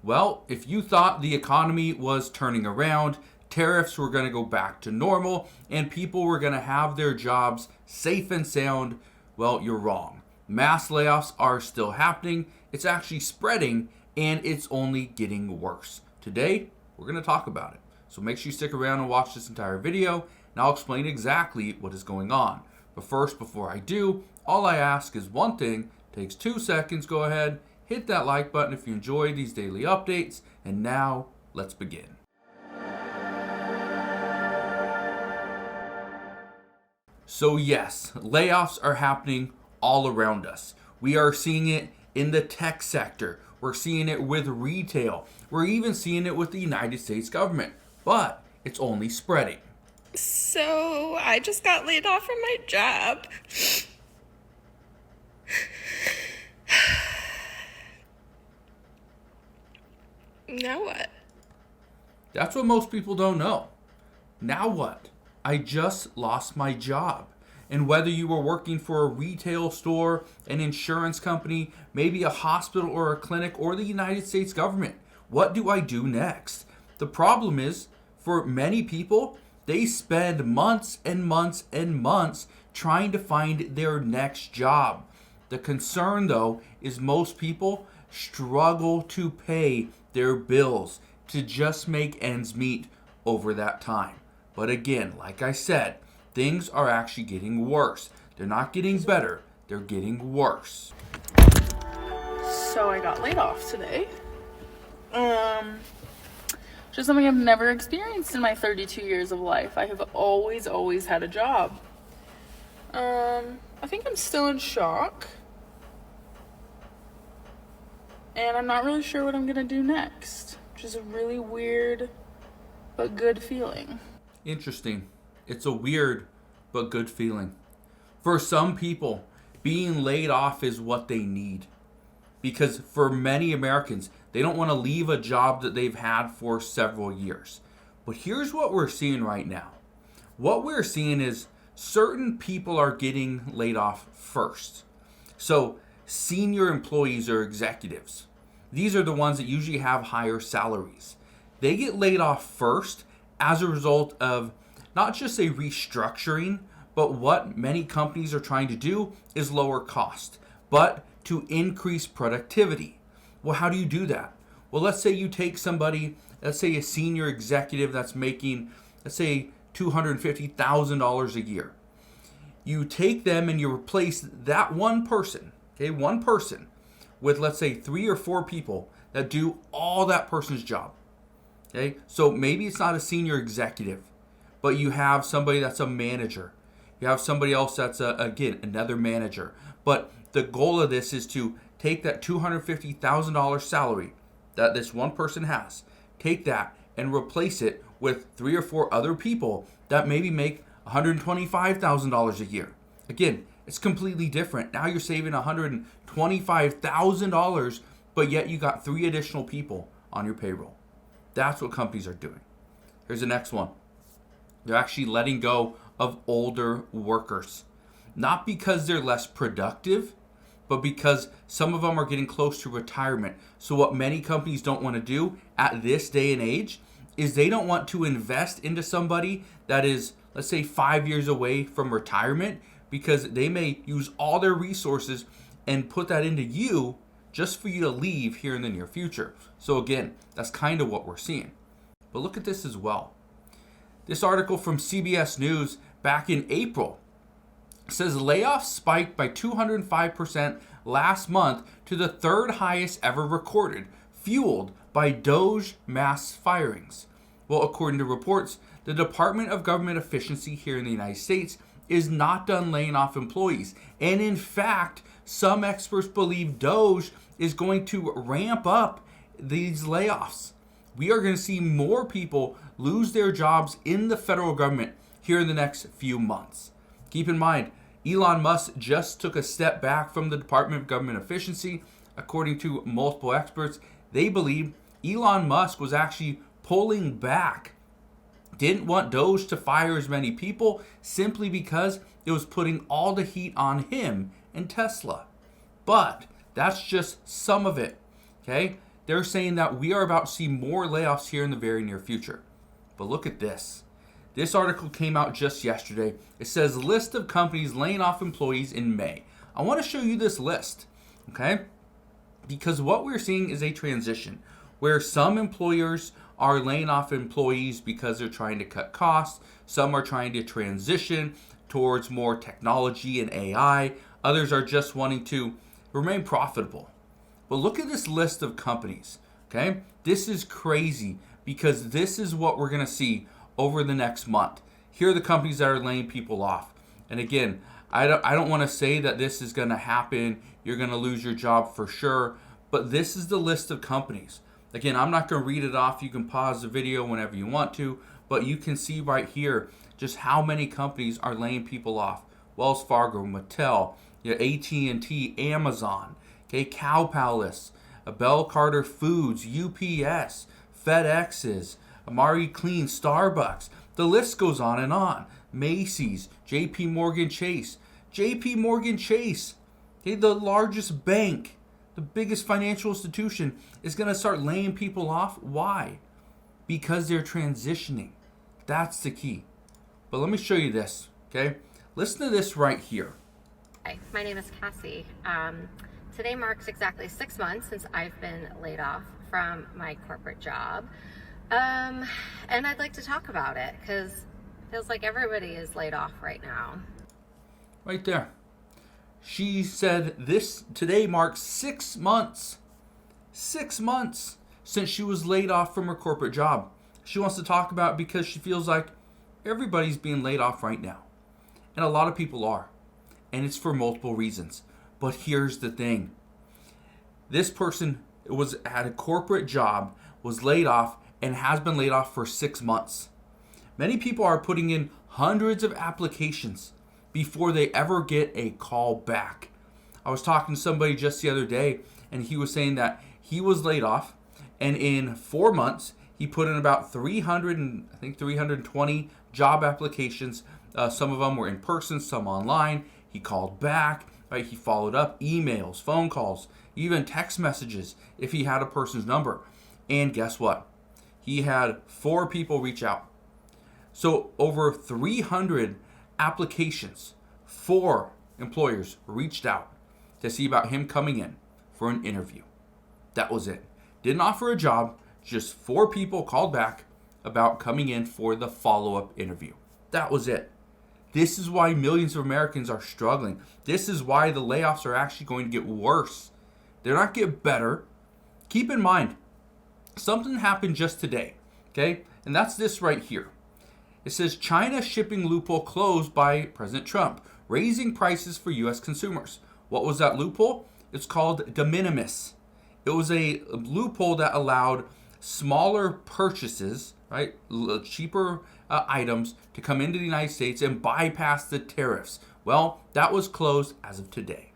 Well, if you thought the economy was turning around, tariffs were going to go back to normal, and people were going to have their jobs safe and sound, well, you're wrong. Mass layoffs are still happening, it's actually spreading, and it's only getting worse. Today, we're going to talk about it. So make sure you stick around and watch this entire video, and I'll explain exactly what is going on. But first, before I do, all I ask is one thing. Takes 2 seconds. Go ahead, hit that like button if you enjoy these daily updates. And now, let's begin. So yes, layoffs are happening all around us. We are seeing it in the tech sector. We're seeing it with retail. We're even seeing it with the United States government. But it's only spreading. So I just got laid off from my job. Now what? That's what most people don't know. Now what? I just lost my job. And whether you were working for a retail store, an insurance company, maybe a hospital or a clinic, or the United States government, what do I do next? The problem is, for many people, they spend months and months and months trying to find their next job. The concern, though, is most people struggle to pay their bills to just make ends meet over that time. But again, like I said, things are actually getting worse. They're not getting better, they're getting worse. So I got laid off today. Just something I've never experienced in my 32 years of life. I have always had a job. I think I'm still in shock. And I'm not really sure what I'm gonna do next, which is a really weird but good feeling. Interesting. It's a weird but good feeling. For some people, being laid off is what they need. Because for many Americans, they don't want to leave a job that they've had for several years. But here's what we're seeing right now. What we're seeing is certain people are getting laid off first. So senior employees or executives, these are the ones that usually have higher salaries. They get laid off first as a result of not just a restructuring, but what many companies are trying to do is lower cost, but to increase productivity. Well, how do you do that? Well, let's say you take somebody, let's say a senior executive that's making, let's say $250,000 a year. You take them and you replace that one person, one person with, let's say, 3 or 4 people that do all that person's job. So maybe it's not a senior executive, but you have somebody that's a manager. You have somebody else that's, another manager. But the goal of this is to take that $250,000 salary that this one person has, take that and replace it with 3 or 4 other people that maybe make $125,000 a year. Again, it's completely different. Now you're saving $125,000, but yet you got 3 additional people on your payroll. That's what companies are doing. Here's the next one. They're actually letting go of older workers. Not because they're less productive, but because some of them are getting close to retirement. So what many companies don't want to do at this day and age is they don't want to invest into somebody that is, let's say, 5 years away from retirement, because they may use all their resources and put that into you just for you to leave here in the near future. So again, that's kind of what we're seeing. But look at this as well. This article from CBS News back in April says layoffs spiked by 205% last month to the 3rd highest ever recorded, fueled by Doge mass firings. Well, according to reports, the Department of Government Efficiency here in the United States is not done laying off employees. And in fact, some experts believe Doge is going to ramp up these layoffs. We are going to see more people lose their jobs in the federal government here in the next few months. Keep in mind, Elon Musk just took a step back from the Department of Government Efficiency. According to multiple experts, they believe Elon Musk was actually pulling back, didn't want Doge to fire as many people simply because it was putting all the heat on him and Tesla. But that's just some of it, okay? they're saying that we are about to see more layoffs here in the very near future. But look at this. This article came out just yesterday. It says list of companies laying off employees in May. I want to show you this list, okay? Because what we're seeing is a transition where some employers are laying off employees because they're trying to cut costs. Some are trying to transition towards more technology and AI. Others are just wanting to remain profitable. But look at this list of companies, okay? This is crazy because this is what we're going to see over the next month. Here are the companies that are laying people off. And again, I don't want to say that this is going to happen. You're going to lose your job for sure. But this is the list of companies. Again, I'm not going to read it off. You can pause the video whenever you want to. But you can see right here just how many companies are laying people off. Wells Fargo, Mattel, AT&T, Amazon, okay, Cow Palace, Bell Carter Foods, UPS, FedEx's, Amari Clean, Starbucks. The list goes on and on. Macy's, JP Morgan Chase. JP Morgan Chase, okay, the largest bank, the biggest financial institution, is going to start laying people off. Why? Because they're transitioning. That's the key. But let me show you this, okay? Listen to this right here. Hi, my name is Cassie. Today marks exactly 6 months since I've been laid off from my corporate job. And I'd like to talk about it because it feels like everybody is laid off right now. Right there. She said this today marks 6 months. 6 months since she was laid off from her corporate job. She wants to talk about it because she feels like everybody's being laid off right now. And a lot of people are. And it's for multiple reasons. But here's the thing. This person was at a corporate job, was laid off, and has been laid off for 6 months. Many people are putting in hundreds of applications before they ever get a call back. I was talking to somebody just the other day, and he was saying that he was laid off, and in 4 months, he put in about 320 job applications. Some of them were in person, some online. He called back, right? He followed up, emails, phone calls, even text messages if he had a person's number. And guess what? He had 4 people reach out. So over 300 applications, 4 employers reached out to see about him coming in for an interview. That was it. Didn't offer a job, just 4 people called back about coming in for the follow-up interview. That was it. This is why millions of Americans are struggling. This is why the layoffs are actually going to get worse. They're not getting better. Keep in mind, something happened just today, okay? And that's this right here. It says China shipping loophole closed by President Trump, raising prices for U.S. consumers. What was that loophole? It's called de minimis. It was a loophole that allowed smaller purchases, right, cheaper items to come into the United States and bypass the tariffs. Well, that was closed as of today.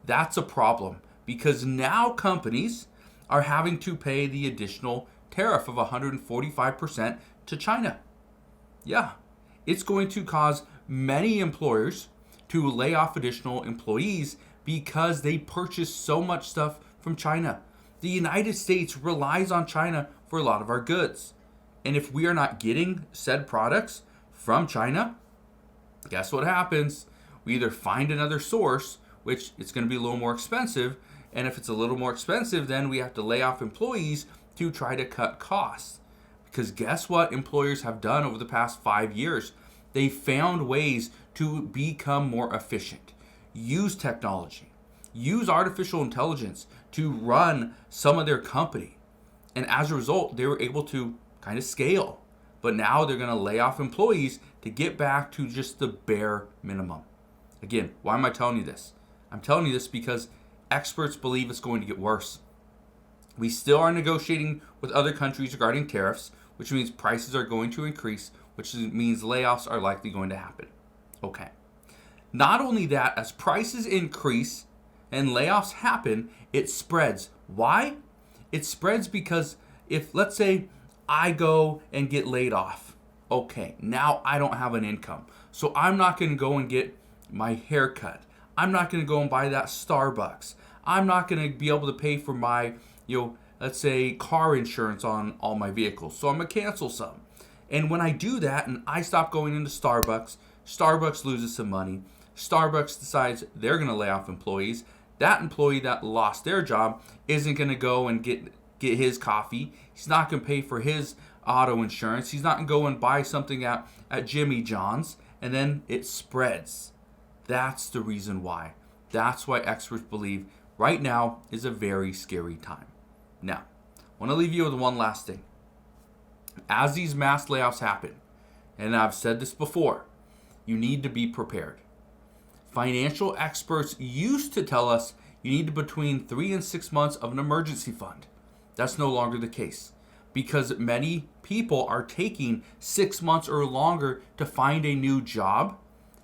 That's a problem because now companies are having to pay the additional tariff of 145% to China. Yeah, it's going to cause many employers to lay off additional employees because they purchase so much stuff from China. The United States relies on China for a lot of our goods. And if we are not getting said products from China, guess what happens? We either find another source, which it's going to be a little more expensive, and if it's a little more expensive, then we have to lay off employees to try to cut costs. Because guess what employers have done over the past 5 years? They found ways to become more efficient. Use technology. Use artificial intelligence to run some of their company. And as a result, they were able to kind of scale. But now they're going to lay off employees to get back to just the bare minimum. Again, why am I telling you this? I'm telling you this because experts believe it's going to get worse. We still are negotiating with other countries regarding tariffs, which means prices are going to increase, which means layoffs are likely going to happen. Okay. Not only that, as prices increase and layoffs happen, it spreads. Why? It spreads because if, let's say, I go and get laid off. Okay, now I don't have an income. So I'm not going to go and get my hair cut. I'm not going to go and buy that Starbucks. I'm not going to be able to pay for my, let's say, car insurance on all my vehicles. So I'm going to cancel some. And when I do that and I stop going into Starbucks, Starbucks loses some money. Starbucks decides they're going to lay off employees. That employee that lost their job isn't going to go and get his coffee. He's not going to pay for his auto insurance. He's not going to go and buy something at Jimmy John's. And then it spreads. That's the reason why. That's why experts believe right now is a very scary time. Now, I want to leave you with one last thing. As these mass layoffs happen, and I've said this before, you need to be prepared. Financial experts used to tell us you need between 3 and 6 months of an emergency fund. That's no longer the case because many people are taking 6 months or longer to find a new job.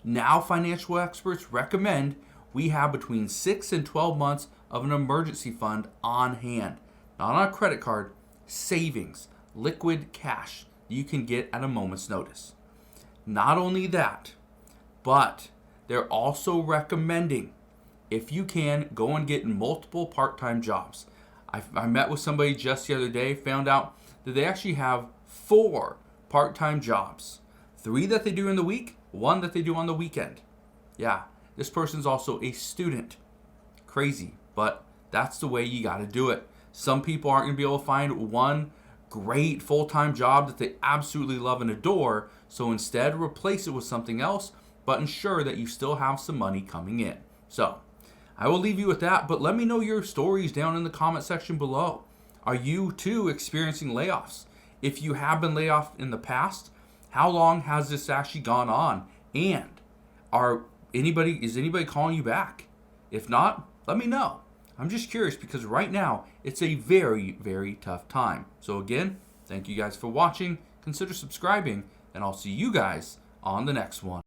Now financial experts recommend we have between 6 and 12 months of an emergency fund on hand. Not on a credit card, savings, liquid cash you can get at a moment's notice. Not only that, but they're also recommending, if you can, go and get multiple part-time jobs. I met with somebody just the other day, found out that they actually have 4 part-time jobs. 3 that they do in the week, 1 that they do on the weekend. Yeah, this person's also a student. Crazy, but that's the way you got to do it. Some people aren't going to be able to find one great full-time job that they absolutely love and adore, so instead replace it with something else, but ensure that you still have some money coming in. So, I will leave you with that, but let me know your stories down in the comment section below. Are you too experiencing layoffs? If you have been laid off in the past, how long has this actually gone on? And is anybody calling you back? If not, let me know. I'm just curious because right now it's a very, very tough time. So again, thank you guys for watching. Consider subscribing, and I'll see you guys on the next one.